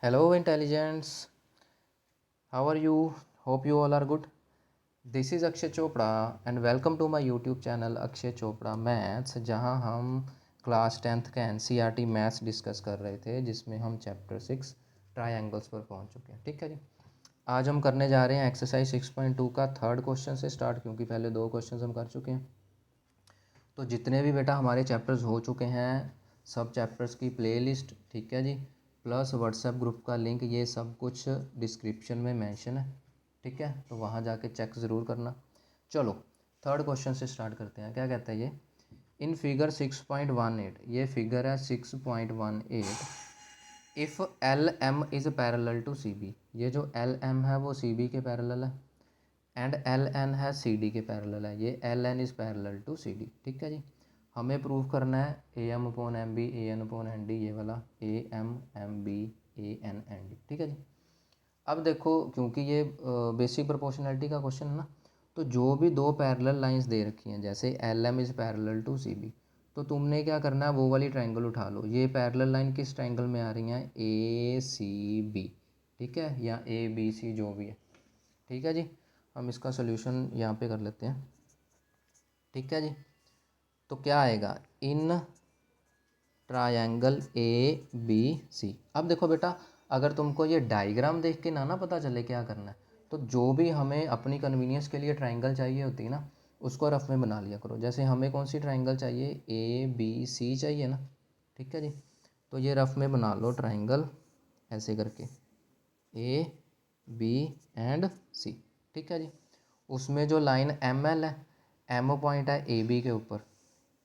Hello, intelligence. How are you? Hope you all are good. This is Akshay Chopra and welcome to my YouTube channel Akshay Chopra Maths, जहां हम class 10th का NCERT maths discuss कर रहे थे, जिसमें हम chapter 6 triangles पर पहुंच चुके हैं। ठीक है जी। आज हम करने जा रहे हैं एक्सरसाइज 6.2 का थर्ड क्वेश्चन से स्टार्ट, क्योंकि पहले दो क्वेश्चन हम कर चुके हैं। तो जितने भी बेटा हमारे चैप्टर्स हो चुके हैं, सब चैप्टर्स की प्लेलिस्ट, ठीक है जी, प्लस व्हाट्सएप ग्रुप का लिंक, ये सब कुछ डिस्क्रिप्शन में मेंशन है। ठीक है, तो वहाँ जाके चेक ज़रूर करना। चलो थर्ड क्वेश्चन से स्टार्ट करते हैं। क्या कहता है ये? इन फिगर 6.18, ये फिगर है 6.18, if L M is parallel to C B, ये जो एल एम है वो सी बी के पैरेलल है, एंड एल एन है सी डी के पैरेलल है। ये L N is parallel to C D. ठीक है जी। हमें प्रूव करना है A M upon M B, A N upon N D, ये वाला A M B A N N D. ठीक है जी। अब देखो, क्योंकि ये बेसिक प्रोपोर्शनैलिटी का क्वेश्चन है ना, तो जो भी दो पैरेलल लाइंस दे रखी हैं, जैसे L M is parallel to C B, तो तुमने क्या करना है, वो वाली ट्रायंगल उठा लो। ये पैरेलल लाइन किस ट्रायंगल में आ रही हैं? A C B. ठीक है, या ए बी सी, जो भी है। ठीक है जी। हम इसका सोल्यूशन यहाँ पे कर लेते हैं। ठीक है जी। तो क्या आएगा? In triangle A B C. अब देखो बेटा, अगर तुमको ये डायग्राम देख के ना पता चले क्या करना है, तो जो भी हमें अपनी कन्वीनियंस के लिए ट्रायंगल चाहिए होती है ना, उसको रफ में बना लिया करो। जैसे हमें कौन सी ट्रायंगल चाहिए? ए बी सी चाहिए ना। ठीक है जी। तो ये रफ में बना लो ट्रायंगल ऐसे करके, ए बी एंड सी। ठीक है जी। उसमें जो लाइन एम एल है, एम पॉइंट है ए बी के ऊपर,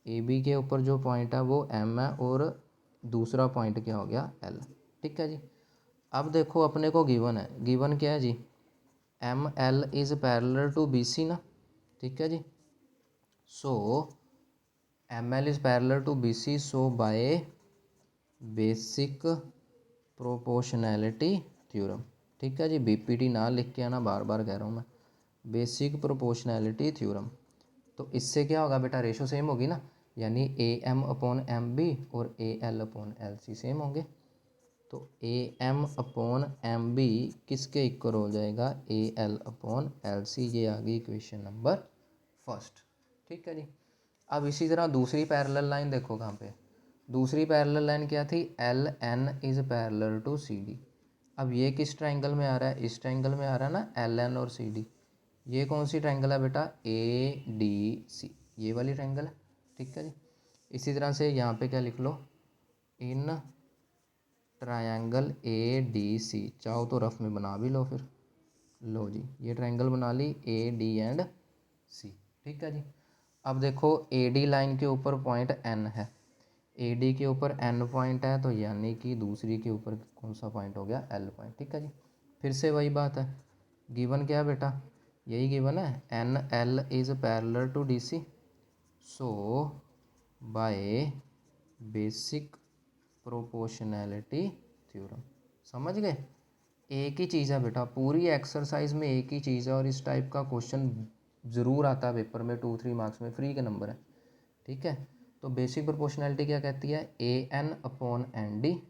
ए बी के ऊपर जो पॉइंट है वो एम है, और दूसरा पॉइंट क्या हो गया? एल। ठीक है जी। अब देखो, अपने को गिवन है, गिवन क्या है जी? M L is parallel to B C ना। ठीक है जी। So M L is parallel to B C, so by basic proportionality theorem. ठीक है जी। बीपीटी ना लिख के आना, बार बार कह रहा हूँ मैं, बेसिक प्रोपोर्शनैलिटी थ्योरम। तो इससे क्या होगा बेटा? रेशो सेम होगी ना, यानी A M upon M B और A L upon L C same होंगे। तो A M upon M B किसके इक्वल हो जाएगा? A L upon L C. ये आ गई इक्वेशन नंबर फर्स्ट। ठीक है जी। अब इसी तरह दूसरी पैरेलल लाइन देखो कहाँ पे। दूसरी पैरेलल लाइन क्या थी? L N is parallel to C D. अब ये किस ट्रायंगल में आ रहा है? इस ट्रायंगल में आ रहा है ना, एल एन और सी डी। ये कौन सी ट्रायंगल है बेटा? ए डी सी, ये वाली ट्रायंगल है। ठीक है जी। इसी तरह से यहाँ पे क्या लिख लो? In triangle A D C. चाहो तो रफ में बना भी लो फिर। लो जी, ये ट्रायंगल बना ली, ए डी एंड सी। ठीक है जी। अब देखो, ए डी लाइन के ऊपर पॉइंट एन है, ए डी के ऊपर एन पॉइंट है, तो यानी कि दूसरी के ऊपर कौन सा पॉइंट हो गया? L point. ठीक है जी। फिर से वही बात है, गिवन क्या है बेटा? यही गिवन है, N L is parallel to D C, so by basic proportionality theorem. समझ गए? एक ही चीज़ है बेटा, पूरी एक्सरसाइज में एक ही चीज़ है, और इस टाइप का क्वेश्चन ज़रूर आता है पेपर में, 2-3 मार्क्स में, फ्री के नंबर है। ठीक है। तो बेसिक प्रोपोर्शनैलिटी क्या कहती है? A N upon N D,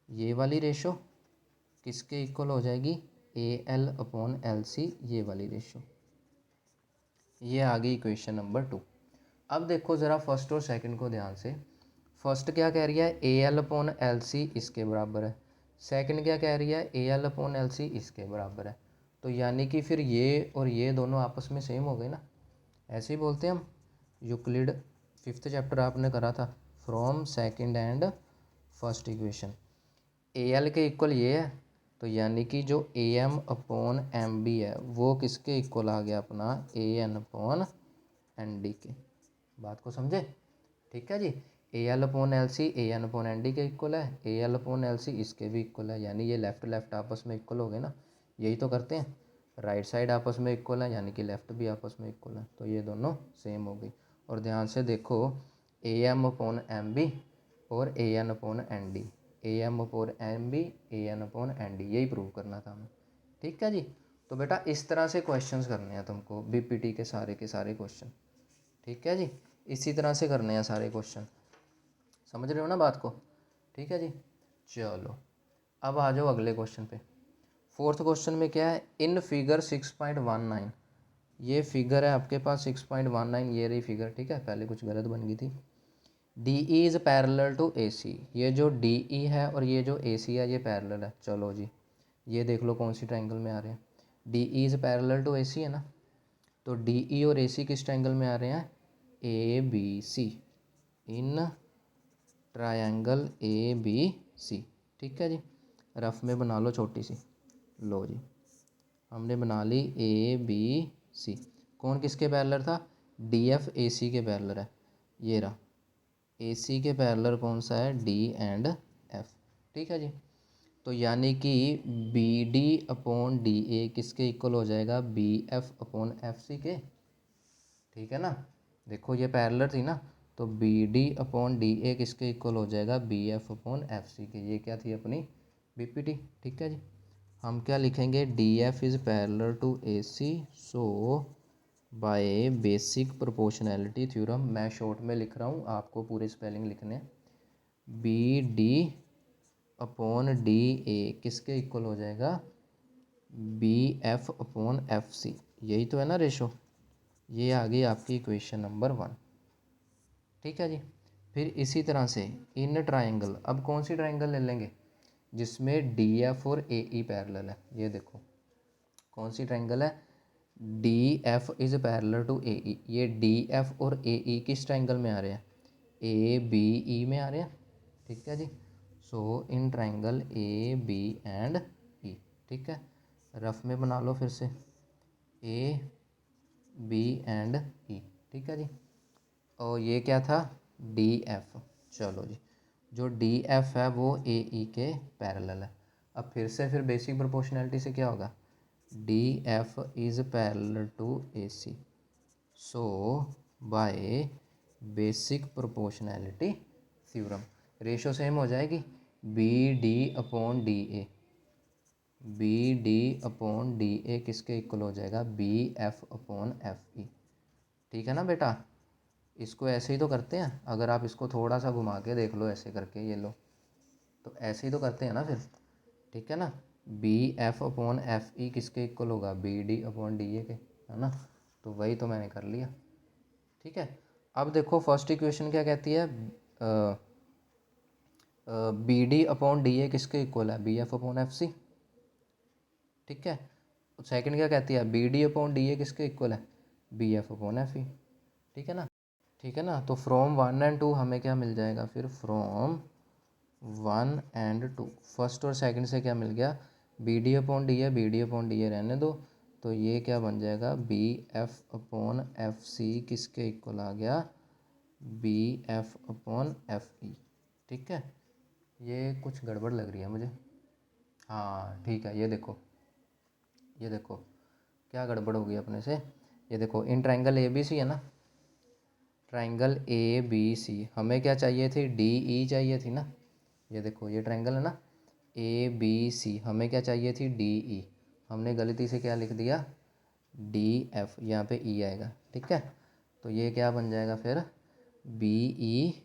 ये वाली रेशो किसके इक्वल हो जाएगी? A L upon L C, ये वाली रेशो। ये आ गई इक्वेशन नंबर 2। अब देखो ज़रा फर्स्ट और सेकंड को ध्यान से। फर्स्ट क्या कह रही है? A L upon L C इसके बराबर है। सेकंड क्या कह रही है? A L upon L C इसके बराबर है। तो यानी कि फिर ये और ये दोनों आपस में सेम हो गए ना। ऐसे ही बोलते हैं हम। यूक्लिड 5th चैप्टर आपने करा था, from second and first equation. A L के इक्वल ये है, तो यानी कि जो A M upon M B है वो किसके इक्वल आ गया? अपना A N upon N D के। बात को समझे? ठीक है जी। A L upon L C A N upon N D के इक्वल है, A L upon L C इसके भी इक्वल है, यानी ये लेफ्ट लेफ्ट आपस में इक्वल हो गए ना। यही तो करते हैं, राइट साइड आपस में इक्वल है, यानी कि लेफ्ट भी आपस में इक्वल है, तो ये दोनों सेम हो गई। और ध्यान से देखो, A M upon M B और A N upon N D, A M upon M B A N upon N D, यही प्रूव करना था हमें। ठीक है जी। तो बेटा इस तरह से क्वेश्चंस करने हैं तुमको, बीपीटी के सारे क्वेश्चन। ठीक है जी। इसी तरह से करने हैं सारे क्वेश्चन। समझ रहे हो ना बात को? ठीक है जी। चलो अब आ जाओ अगले क्वेश्चन पे। फोर्थ क्वेश्चन में क्या है, इन फिगर 6.19, ये फिगर है आपके पास 6.19, ये रही फिगर, ठीक है, पहले कुछ गलत बन गई थी। D E is parallel to A C, ये जो डी ई है और ये जो ए सी है ये पैरेलल है। चलो जी, ये देख लो कौन सी ट्रायंगल में आ रहे हैं। D E is parallel to A C है ना, तो डी ई और ए सी किस ट्रायंगल में आ रहे हैं, A B C, in triangle A B C, ठीक है जी। रफ में बना लो छोटी सी, लो जी हमने बना ली ए बी सी। कौन किसके पैरेलल था, डी एफ ए सी के पैरेलल है, ये रहा। ए सी के पैरेलल कौन सा है, डी एंड एफ, ठीक है जी। तो यानी कि B D upon D A किसके इक्वल हो जाएगा, B F upon F C के, ठीक है ना। देखो ये पैरेलल थी ना, तो B D upon D A किसके इक्वल हो जाएगा, B F upon F C के। ये क्या थी अपनी बी पी टी, ठीक है जी। हम क्या लिखेंगे, D F is parallel to A C, so by basic proportionality theorem, मैं शॉर्ट में लिख रहा हूँ, आपको पूरे स्पेलिंग लिखने हैं। B D upon D A किसके इक्वल हो जाएगा, B F upon F C, यही तो है ना रेशो। ये आ गई आपकी इक्वेशन नंबर 1, ठीक है जी। फिर इसी तरह से इन ट्रायंगल, अब कौन सी ट्रायंगल ले लेंगे जिसमें डी एफ और ए ई पैरेलल है। ये देखो कौन सी ट्रायंगल है, D F is parallel to A E. ये डी एफ और ए ई किस ट्रायंगल में आ रहे हैं, ए बी ई में आ रहे हैं, ठीक है जी। So in triangle A B and E, ठीक है। रफ में बना लो फिर से, ए बी एंड ई, ठीक है जी। और ये क्या था, डी एफ। चलो जी, जो डी एफ है वो ए ई के पैरेलल है। अब फिर से फिर बेसिक प्रोपोर्शनैलिटी से क्या होगा, D F is parallel to A C, so by basic proportionality theorem ratio same हो जाएगी, B D upon D A, B D upon D A किसके इक्वल हो जाएगा, B F upon F E, ठीक है ना बेटा। इसको ऐसे ही तो करते हैं, अगर आप इसको थोड़ा सा घुमा के देख लो ऐसे करके, ये लो, तो ऐसे ही तो करते हैं ना फिर, ठीक है ना। B F upon F E किसके इक्वल होगा, B D upon D A के, है ना। तो वही तो मैंने कर लिया, ठीक है। अब देखो फर्स्ट इक्वेशन क्या कहती है, B D upon D A किसके इक्वल है, B F upon F C, ठीक है। सेकंड क्या कहती है, B D upon D A किसके इक्वल है, B F upon F E, ठीक है ना, ठीक है ना। तो फ्रॉम 1 एंड 2 हमें क्या मिल जाएगा, फिर फ्रॉम 1 एंड 2 फर्स्ट और सेकंड से क्या मिल गया, B D upon D A, B D upon D A रहने दो, तो ये क्या बन जाएगा, B F upon F C किसके इक्वल आ गया, B F upon F E, ठीक है। ये कुछ गड़बड़ लग रही है मुझे, हाँ ठीक है, ये देखो, ये देखो क्या गड़बड़ हो गई अपने से। ये देखो इन ट्रायंगल ए बी सी है ना, ट्रायंगल ए बी सी, हमें क्या चाहिए थी, डी ई चाहिए थी ना। ये देखो ये ट्रायंगल है ना ए बी सी, हमें क्या चाहिए थी, डी ई, हमने गलती से क्या लिख दिया, डी एफ, यहाँ पे ई आएगा, ठीक है। तो ये क्या बन जाएगा फिर, बी ई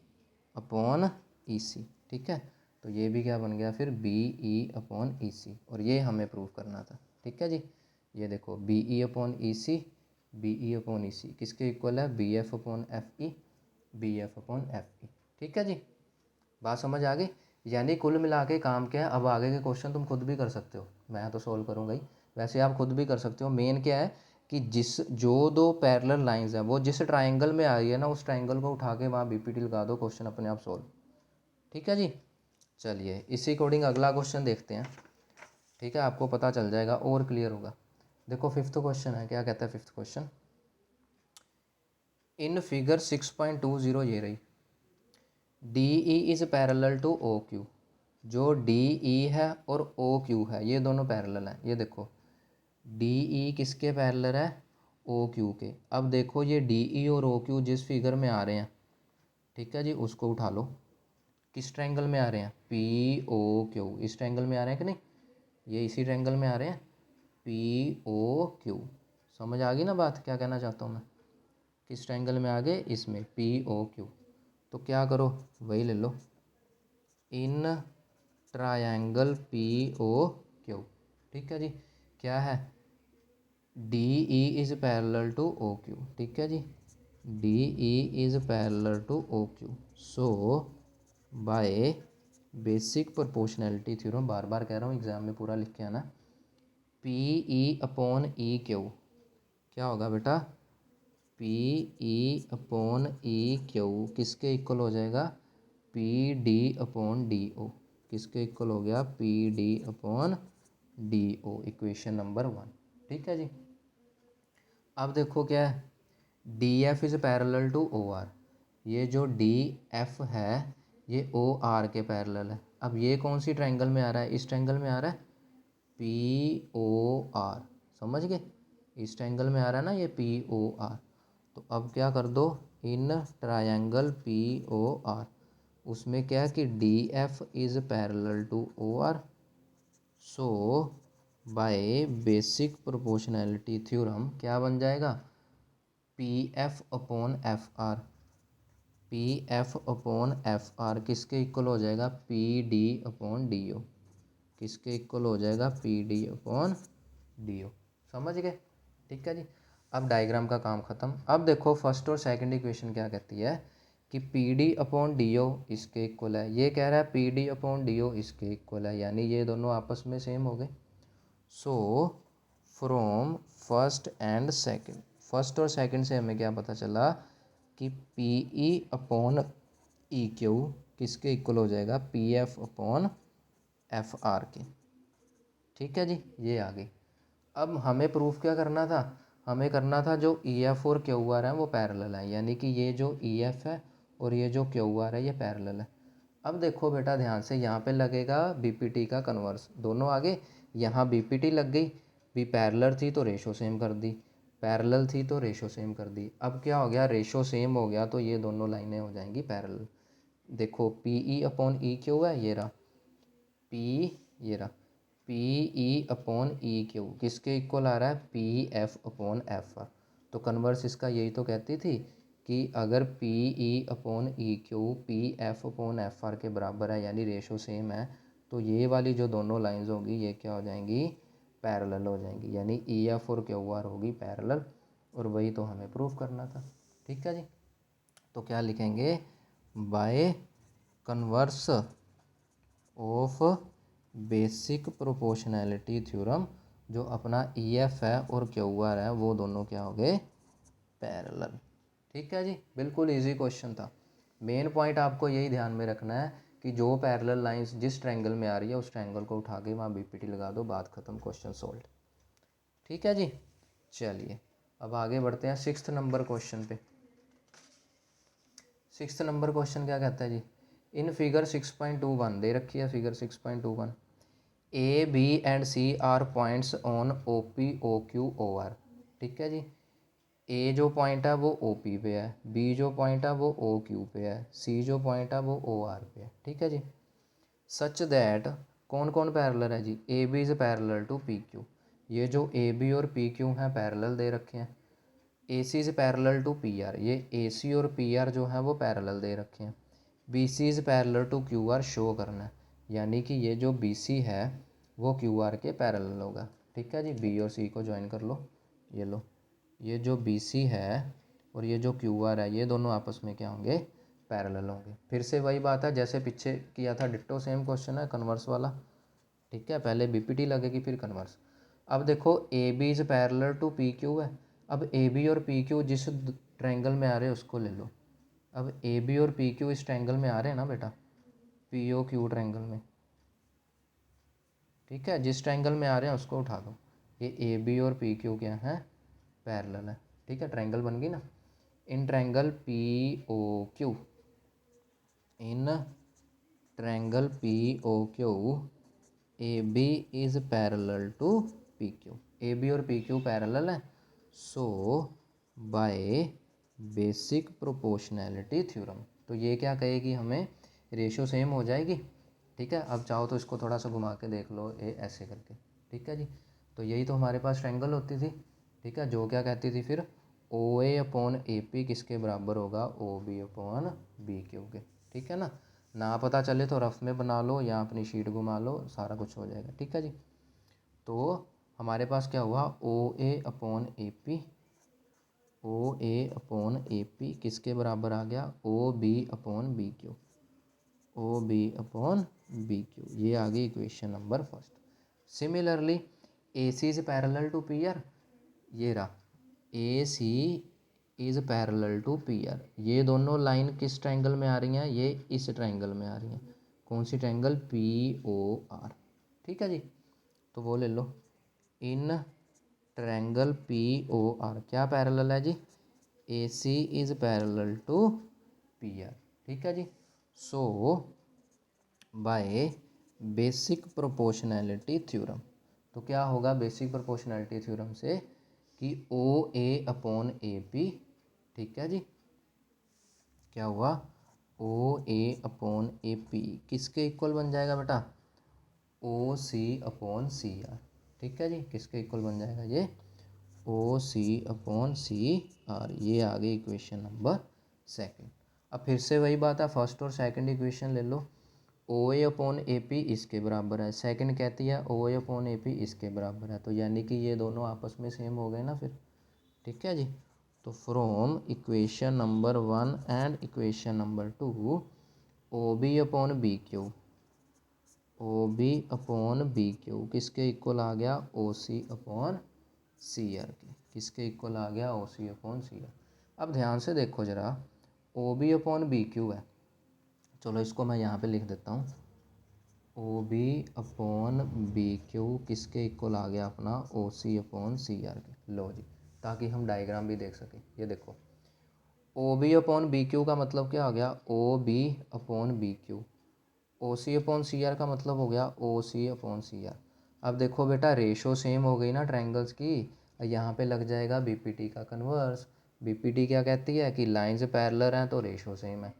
अपॉन ई सी, ठीक है। तो ये भी क्या बन गया फिर, बी ई अपॉन ई सी, और ये हमें प्रूव करना था, ठीक है जी। ये देखो B E upon E C, B E upon E C किसके इक्वल है, B F upon F E, B F upon F E, ठीक है जी। बात समझ आ गई। यानी कुल मिला के काम क्या है, अब आगे के क्वेश्चन तुम खुद भी कर सकते हो, मैं तो सोल्व करूँगा ही, वैसे आप खुद भी कर सकते हो। मेन क्या है कि जिस जो दो पैरेलल लाइंस हैं वो जिस ट्रायंगल में आ रही है ना, उस ट्रायंगल को उठा के वहाँ बीपीटी लगा दो, क्वेश्चन अपने आप सोल्व, ठीक है जी। चलिए इसी अकॉर्डिंग अगला क्वेश्चन देखते हैं, ठीक है, आपको पता चल जाएगा और क्लियर होगा। देखो फिफ्थ क्वेश्चन है, क्या कहता है फिफ्थ क्वेश्चन, इन फिगर 6.20, ये रही, D E is parallel to O Q, जो डी ई है और ओ क्यू है ये दोनों पैरेलल हैं। ये देखो डी ई किसके पैरेलल है, ओ क्यू के। अब देखो ये डी ई और ओ क्यू जिस फिगर में आ रहे हैं, ठीक है जी, उसको उठा लो, किस ट्रायंगल में आ रहे हैं, पी ओ क्यू, इस ट्रायंगल में आ रहे हैं कि नहीं, ये इसी ट्रायंगल में आ रहे हैं, पी ओ क्यू। समझ आ गई ना बात, क्या कहना चाहता हूँ मैं, किस ट्रायंगल में आ गए, इसमें पी ओ क्यू। तो क्या करो, वही ले लो, in triangle P O Q. ठीक है जी, क्या है, D E is parallel to O Q. ठीक है जी, D E is parallel to O Q. So by basic proportionality theorem, बार बार कह रहा हूँ एग्जाम में पूरा लिख के आना, P E upon E Q क्या होगा बेटा, P E upon E Q किसके इक्वल हो जाएगा, P D upon D O. किसके इक्वल हो गया, P D upon D O, equation number 1। ठीक है जी, अब देखो क्या है, D F is parallel to O R. ये जो डी एफ है ये ओ आर के पैरेलल है। अब ये कौन सी ट्रायंगल में आ रहा है, इस ट्रायंगल में आ रहा है, पी ओ आर। समझ गए, इस ट्रायंगल में आ रहा है ना ये पी ओ आर। तो अब क्या कर दो, in triangle P O R उसमें क्या है कि D F is parallel to O R. So by basic proportionality theorem क्या बन जाएगा, P F upon F R. P F upon F R किसके इक्वल हो जाएगा, P D upon D O. किसके इक्वल हो जाएगा, P D upon D O. समझ गए, ठीक है जी। अब डायग्राम का काम ख़त्म। अब देखो फर्स्ट और सेकंड इक्वेशन क्या कहती है कि P D upon D O इसके इक्वल है, ये कह रहा है P D upon D O इसके इक्वल है, यानी ये दोनों आपस में सेम हो गए। So from first and second, first और सेकंड से हमें क्या पता चला कि P E upon E Q किसके इक्वल हो जाएगा, P F upon F are के। ठीक है जी, ये आ गई। अब हमें प्रूफ क्या करना था, हमें करना था जो ई एफ और क्यू आर है वो पैरेलल है, यानी कि ये जो ई एफ है और ये जो क्यू आर है ये पैरेलल है। अब देखो बेटा ध्यान से, यहाँ पे लगेगा बी पी टी का कन्वर्स, दोनों आगे, यहाँ बी पी टी लग गई, भी पैरेलल थी तो रेशो सेम कर दी, पैरेलल थी तो रेशो सेम कर दी। अब क्या हो गया, रेशो सेम हो गया तो ये दोनों लाइनें हो जाएंगी पैरेलल। देखो P E upon E Q है, ये रहा पी, ये रहा P E upon E Q किसके इक्वल आ रहा है, P F upon F are. तो कन्वर्स इसका यही तो कहती थी कि अगर P E upon E Q P F upon F are के बराबर है, यानी रेशो सेम है, तो ये वाली जो दोनों लाइंस होगी ये क्या हो जाएंगी, पैरेलल हो जाएंगी, यानी ई एफ और क्यू आर होगी पैरेलल। और वही तो हमें प्रूफ करना था। ठीक है जी, तो क्या लिखेंगे, bye converse of basic proportionality theorem, जो अपना ई एफ है और क्यू आर है वो दोनों क्या हो गए, पैरेलल। ठीक है जी, बिल्कुल इजी क्वेश्चन था। मेन पॉइंट आपको यही ध्यान में रखना है कि जो पैरेलल लाइंस जिस ट्रायंगल में आ रही है उस ट्रायंगल को उठा के वहाँ बीपीटी लगा दो, बात खत्म, क्वेश्चन सोल्व। ठीक है जी, चलिए अब आगे बढ़ते हैं 6th नंबर क्वेश्चन पे। 6th नंबर क्वेश्चन क्या कहता है जी, इन फिगर 6.21 दे रखी है, figure 6.21, A B and C R points on O P O Q O R. ठीक है जी, ए जो पॉइंट है वो ओ पी पे है, बी जो पॉइंट है वो ओ क्यू पे है, सी जो पॉइंट है वो ओ आर पे है। ठीक है जी, सच दैट कौन कौन पैरेलल है जी, A B is parallel to P Q. ये जो ए बी और पी क्यू हैं पैरेलल दे रखे हैं। A C is parallel to P R, ये ए सी और पी आर जो है वो पैरेलल दे रखे हैं। B C is parallel to Q R show करना है, यानी कि ये जो बी सी है वो क्यू आर के पैरेलल होगा। ठीक है जी, बी और सी को ज्वाइन कर लो, ये लो, ये जो बी सी है और ये जो क्यू आर है ये दोनों आपस में क्या होंगे, पैरेलल होंगे। फिर से वही बात है जैसे पीछे किया था, डिट्टो सेम क्वेश्चन है कन्वर्स वाला। ठीक है, पहले बी पी टी लगेगी फिर कन्वर्स। अब देखो A B is parallel to P Q है, अब ए बी और पी क्यू जिस ट्रायंगल में आ रहे हैं उसको ले लो। अब ए बी और पी क्यू इस ट्रायंगल में आ रहे हैं ना बेटा, पी ओ क्यू ट्रायंगल में। ठीक है, जिस ट्रायंगल में आ रहे हैं उसको उठा दो, ये ए बी और पी क्यू क्या है, पैरेलल है। ठीक है, ट्रायंगल बन गई ना, in triangle P O Q, in triangle P O Q A B is parallel to P Q, A B और पी क्यू पैरेलल है। So by basic proportionality theorem, तो ये क्या कहेगी हमें, रेशो सेम हो जाएगी। ठीक है, अब चाहो तो इसको थोड़ा सा घुमा के देख लो, ए ऐसे करके। ठीक है जी, तो यही तो हमारे पास ट्रायंगल होती थी। ठीक है, जो क्या कहती थी फिर, ओ ए अपॉन ए पी किसके बराबर होगा, O B upon B Q के। ठीक है ना, ना पता चले तो रफ में बना लो या अपनी शीट घुमा लो, सारा कुछ हो जाएगा। ठीक है जी। तो हमारे पास क्या हुआ, O A upon A P, O A upon A P किसके बराबर आ गया, O B upon B Q, O B upon B Q, ये आ गई equation number first. Similarly A C is parallel to P R, ये रहा A C is parallel to P R, ये दोनों लाइन किस ट्रायंगल में आ रही हैं, ये इस ट्रायंगल में आ रही हैं। कौन सी ट्रायंगल, पी ओ आर। ठीक है जी। तो वो ले लो, in triangle P O R क्या पैरेलल है जी, A C is parallel to P R. ठीक है जी। So by basic proportionality theorem, तो क्या होगा बेसिक प्रोपोर्शनैलिटी थ्योरम से कि ओ ए अपॉन ए पी, ठीक है जी, क्या हुआ, O A upon A P किसके इक्वल बन जाएगा बेटा, ओ सी अपॉन सी आर। ठीक है जी, किसके इक्वल बन जाएगा ये, ओ सी अपॉन सी आर, ये आ गई इक्वेशन नंबर सेकंड। अब फिर से वही बात है, फर्स्ट और सेकंड इक्वेशन ले लो, ओ ए अपॉन ए पी इसके बराबर है, सेकंड कहती है ओ ए अपॉन ए पी इसके बराबर है, तो यानी कि ये दोनों आपस में सेम हो गए ना फिर। ठीक है जी। तो from equation number 1 and equation number 2, O B upon B Q, O B upon B Q किसके इक्वल आ गया, O C upon C are के, किसके इक्वल आ गया, O C upon C are. अब ध्यान से देखो ज़रा, O B upon B Q है, चलो इसको मैं यहाँ पे लिख देता हूँ, O B upon B Q किसके इक्वल आ गया अपना, ओ सी अपॉन सी आर के। लो जी, ताकि हम डायग्राम भी देख सकें, ये देखो O B upon B Q का मतलब क्या हो गया, O B upon B Q, O C upon C R का मतलब हो गया O C upon C are. अब देखो बेटा रेशो सेम हो गई ना ट्रायंगल्स की, यहाँ पे लग जाएगा बीपीटी का कन्वर्स। बीपीटी क्या कहती है कि लाइंस पैरेलल हैं तो रेशो सेम है,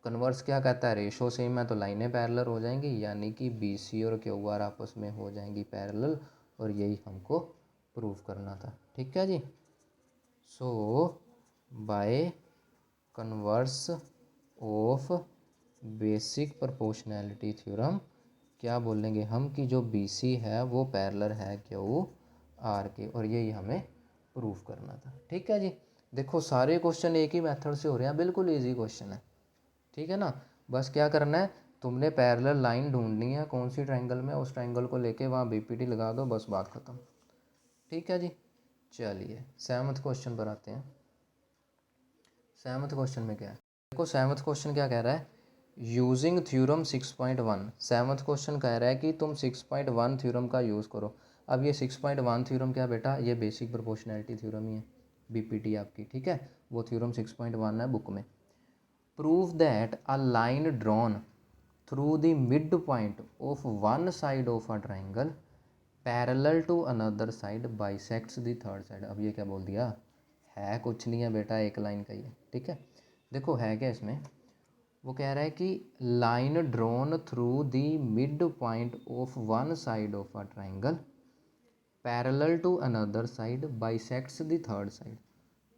कन्वर्स क्या कहता है, रेशो सेम है तो लाइनें पैरेलल हो जाएंगी, यानी कि बी सी और क्यू आर आपस में हो जाएंगी पैरेलल, और यही हमको प्रूव करना था। ठीक है जी। So by converse of basic proportionality theorem क्या बोलेंगे हम कि जो बी सी है वो पैरेलल है क्यू आर के, और यही हमें प्रूव करना था। ठीक है जी। देखो सारे क्वेश्चन एक ही मेथड से हो रहे हैं, बिल्कुल इजी क्वेश्चन है। ठीक है ना, बस क्या करना है, तुमने पैरेलल लाइन ढूंढनी है कौन सी ट्रायंगल में, उस ट्रायंगल को लेके वहाँ बीपीटी लगा दो, बस बात ख़त्म। ठीक है जी। चलिए सेवन्थ क्वेश्चन पर आते हैं। सेवन्थ क्वेश्चन में क्या है, देखो सेवन्थ क्वेश्चन क्या कह रहा है, यूजिंग थ्योरम 6.1। सेवन्थ क्वेश्चन कह रहा है कि तुम 6.1 थ्योरम का यूज़ करो। अब ये 6.1 थ्योरम क्या बेटा, ये बेसिक प्रोपोर्शनैलिटी थ्योरम ही है, बीपीटी आपकी। ठीक है, वो थ्योरम 6.1 है बुक में। Prove that a line drawn through the mid point of one side of a triangle parallel to another side bisects the third side. अब ये क्या बोल दिया, है कुछ नहीं है बेटा, एक लाइन का ही है। ठीक है, देखो है क्या इसमें, वो कह रहा है कि line drawn through the mid point of one side of a triangle parallel to another side bisects the third side.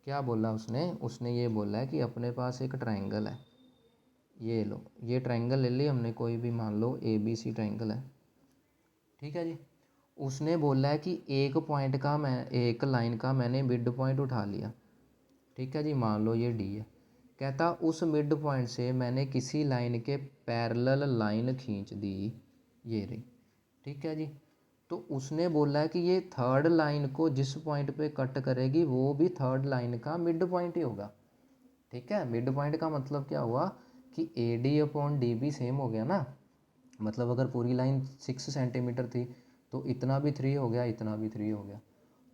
क्या बोला उसने, उसने ये बोला है कि अपने पास एक ट्राइंगल है, ये लो, ये ट्राइंगल ले ली हमने, कोई भी मान लो ए बी सी ट्राइंगल है। ठीक है जी। उसने बोला है कि एक पॉइंट का मैं, एक लाइन का मैंने मिड पॉइंट उठा लिया। ठीक है जी, मान लो ये डी है, कहता उस मिड पॉइंट से मैंने किसी लाइन के पैरेलल लाइन खींच दी, ये रही। ठीक है जी। तो उसने बोला है कि ये थर्ड लाइन को जिस पॉइंट पे कट करेगी वो भी थर्ड लाइन का मिड पॉइंट ही होगा। ठीक है, मिड पॉइंट का मतलब क्या हुआ कि ए डी अपॉन डी भी सेम हो गया ना, मतलब अगर पूरी लाइन 6 सेंटीमीटर थी तो इतना भी 3 हो गया, इतना भी 3 हो गया।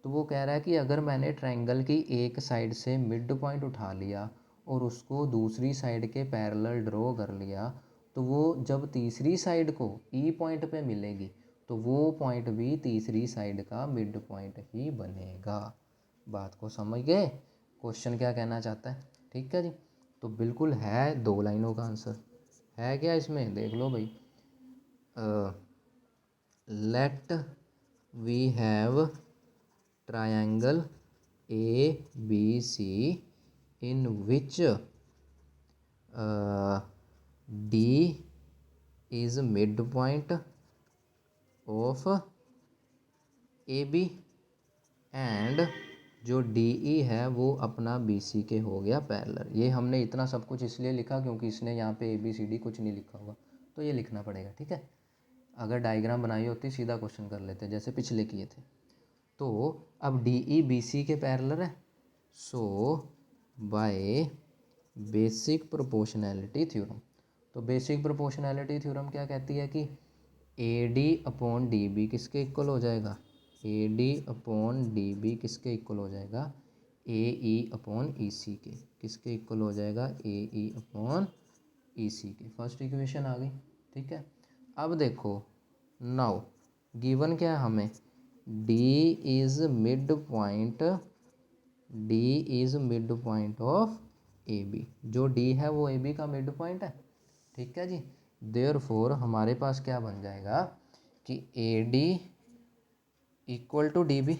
तो वो कह रहा है कि अगर मैंने ट्रायंगल की एक साइड से मिड पॉइंट उठा लिया और उसको दूसरी साइड के पैरेलल ड्रॉ कर लिया, तो वो जब तीसरी साइड को ई पॉइंट पे मिलेगी तो वो पॉइंट भी तीसरी साइड का मिड पॉइंट ही बनेगा। बात को समझ गए, क्वेश्चन क्या कहना चाहता है। ठीक है जी। तो बिल्कुल है, 2 लाइनों का आंसर है क्या इसमें, देख लो भाई। Let we have triangle ABC in which D is mid point of A B and जो डी ई है वो अपना बी सी के हो गया पैरेलल। ये हमने इतना सब कुछ इसलिए लिखा क्योंकि इसने यहाँ पे ए बी सी डी कुछ नहीं लिखा होगा, तो ये लिखना पड़ेगा, ठीक है। अगर डायग्राम बनाई होती सीधा क्वेश्चन कर लेते जैसे पिछले किए थे। तो अब डी ई बी सी के पैरेलल है, so by basic proportionality theorem. तो बेसिक प्रोपोर्शनैलिटी थ्योरम क्या कहती है कि A D upon D B किसके इक्वल हो जाएगा, A D upon D B किसके इक्वल हो जाएगा, ए ई अपॉन ई सी के। किसके इक्वल हो जाएगा, ए ई अपॉन ई सी के। फर्स्ट इक्वेशन आ गई, ठीक है। अब देखो नाउ गिवन क्या है हमें, D is mid point, D is mid point of A B. जो डी है वो ए बी का मिड पॉइंट है, ठीक है जी। देयरफॉर हमारे पास क्या बन जाएगा कि A D equal to D B,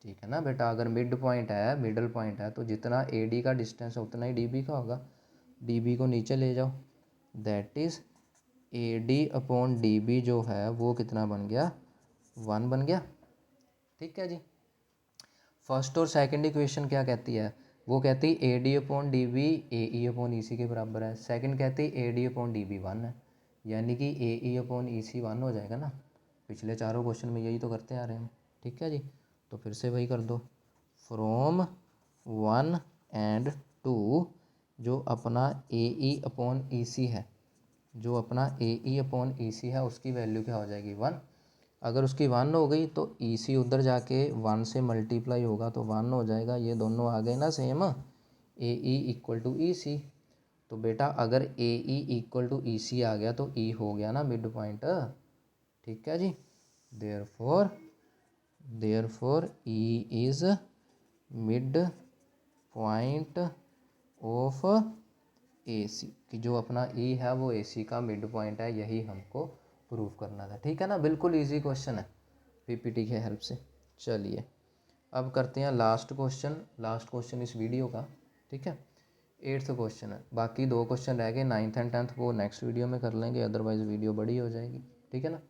ठीक है ना बेटा। अगर मिड पॉइंट है, मिडल पॉइंट है, तो जितना ए डी का डिस्टेंस है उतना ही डी बी का होगा। डी बी को नीचे ले जाओ, that is A D upon D B जो है वो कितना बन गया, 1 बन गया, ठीक है जी। फर्स्ट और सेकंड इक्वेशन क्या कहती है, वो कहती है A D upon D B A E upon E C के बराबर है। सेकंड कहती है A D upon D B 1 है, यानी कि ए ई अपॉन ई सी 1 हो जाएगा ना। पिछले चारों क्वेश्चन में यही तो करते आ रहे हैं हम, ठीक है जी। तो फिर से वही कर दो, फ्रॉम 1 एंड 2 जो अपना ए ई अपॉन ई सी है, जो अपना ए ई अपॉन ई सी है उसकी वैल्यू क्या हो जाएगी, 1। अगर उसकी 1 हो गई तो ई सी उधर जाके 1 से मल्टीप्लाई होगा तो 1 हो जाएगा। ये दोनों आ गए ना same, A E equal to E C. तो बेटा अगर ए ई इक्वल टू ई सी आ गया तो ई हो गया ना मिड पॉइंट, ठीक है जी। Therefore E is mid point of A C, कि जो अपना ई है वो ए सी का मिड पॉइंट है, यही हमको प्रूव करना था, ठीक है ना। बिल्कुल इजी क्वेश्चन है पीपीटी के हेल्प से। चलिए अब करते हैं लास्ट क्वेश्चन, लास्ट क्वेश्चन इस वीडियो का, ठीक है। 8th क्वेश्चन है, बाकी 2 क्वेश्चन रह गए 9th एंड 10th, वो नेक्स्ट वीडियो में कर लेंगे, अदरवाइज वीडियो बड़ी हो जाएगी, ठीक है ना।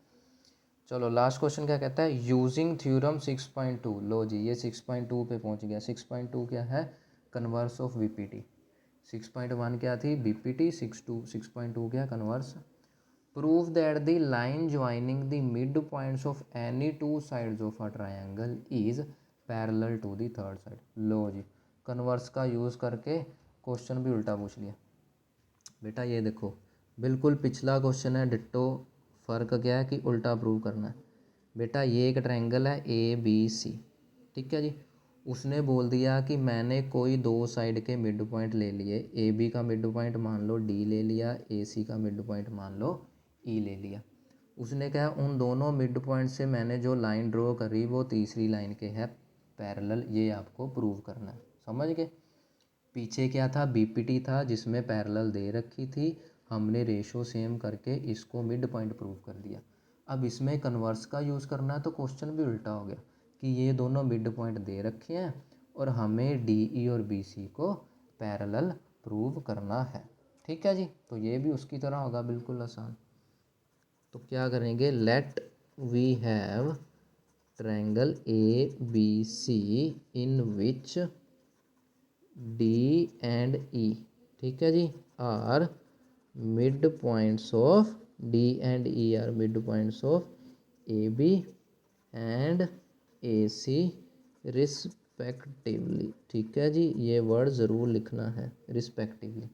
चलो लास्ट क्वेश्चन क्या कहता है, यूजिंग थ्योरम 6.2। लो जी ये 6.2 पे पहुंच गया। 6.2 क्या है, कन्वर्स ऑफ बीपीटी। 6.1 क्या थी, बीपीटी। 6.2 क्या, converse. Prove that the line joining the mid points of any 2 sides of a triangle is parallel to the third side. लो जी कन्वर्स का यूज़ करके क्वेश्चन भी उल्टा पूछ लिया बेटा। ये देखो बिल्कुल पिछला क्वेश्चन है डिट्टो, फ़र्क क्या है कि उल्टा प्रूव करना है बेटा। ये एक ट्रायंगल है ए बी सी, ठीक है जी। उसने बोल दिया कि मैंने कोई 2 साइड के मिड पॉइंट ले लिए, ए बी का मिड पॉइंट मान लो डी ले लिया, ए सी का मिड पॉइंट मान लो ई ले लिया। उसने कहा उन दोनों मिड पॉइंट से मैंने जो लाइन ड्रॉ करी वो तीसरी लाइन के है पैरेलल, ये आपको प्रूव करना है, समझ गए। पीछे क्या था, बीपीटी था जिसमें पैरेलल दे रखी थी, हमने रेशो सेम करके इसको मिड पॉइंट प्रूव कर दिया। अब इसमें कन्वर्स का यूज़ करना है तो क्वेश्चन भी उल्टा हो गया कि ये दोनों मिड पॉइंट दे रखे हैं और हमें डी ई और बी सी को पैरेलल प्रूव करना है, ठीक है जी। तो ये भी उसकी तरह होगा, बिल्कुल आसान। तो क्या करेंगे, let we have triangle A B C in which D and E, ठीक है जी, are mid points of D and E are mid points of A B and A C respectively, ठीक है जी। ये वर्ड ज़रूर लिखना है, रिस्पेक्टिवली,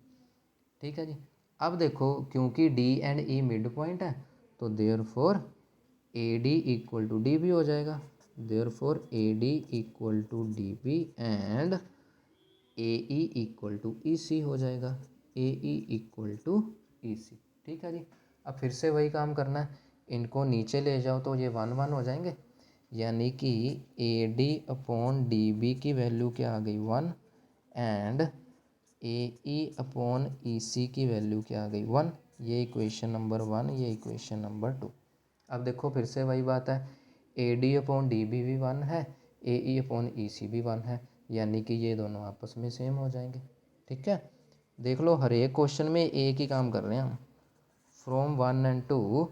ठीक है जी। अब देखो क्योंकि D and E mid point है तो therefore A D equal to D B हो जाएगा। Therefore A D equal to D B and A E equal to E C हो जाएगा, ए ई इक्वल टू ई सी, ठीक है जी। अब फिर से वही काम करना है, इनको नीचे ले जाओ तो ये 1 1 हो जाएंगे, यानी कि A D upon D B की वैल्यू क्या आ गई 1 and A E upon E सी की वैल्यू क्या आ गई 1। ये इक्वेशन नंबर 1, ये इक्वेशन नंबर 2। अब देखो फिर से वही बात है, A D upon D B भी 1 है, ए ई अपॉन ई सी भी 1 है, यानी कि ये दोनों आपस में सेम हो जाएंगे, ठीक है। देख लो हर एक क्वेश्चन में एक ही काम कर रहे हैं हम। From 1 and 2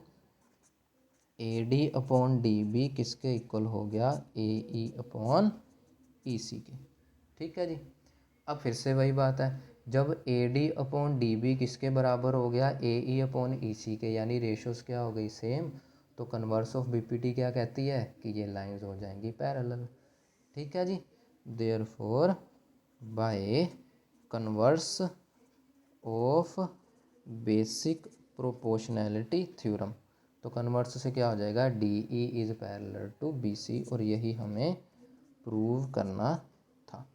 A D upon D B किसके इक्वल हो गया, ए ई अपॉन ई सी के। ठीक है जी। अब फिर से वही बात है, जब A D upon D B किसके बराबर हो गया, ए ई अपॉन ई सी के, यानी रेशोस क्या हो गई सेम, तो कन्वर्स ऑफ बीपीटी क्या कहती है कि ये लाइंस हो जाएंगी पैरेलल। ठीक है जी। Therefore by converse of basic proportionality theorem, तो कन्वर्स से क्या हो जाएगा, D E is parallel to B C, और यही हमें प्रूव करना था।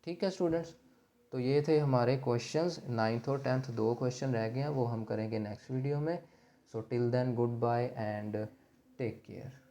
ठीक है स्टूडेंट्स, तो ये थे हमारे क्वेश्चंस। 9th और 10th 2 क्वेश्चन रह गए हैं, वो हम करेंगे नेक्स्ट वीडियो में। So till then good bye and take care.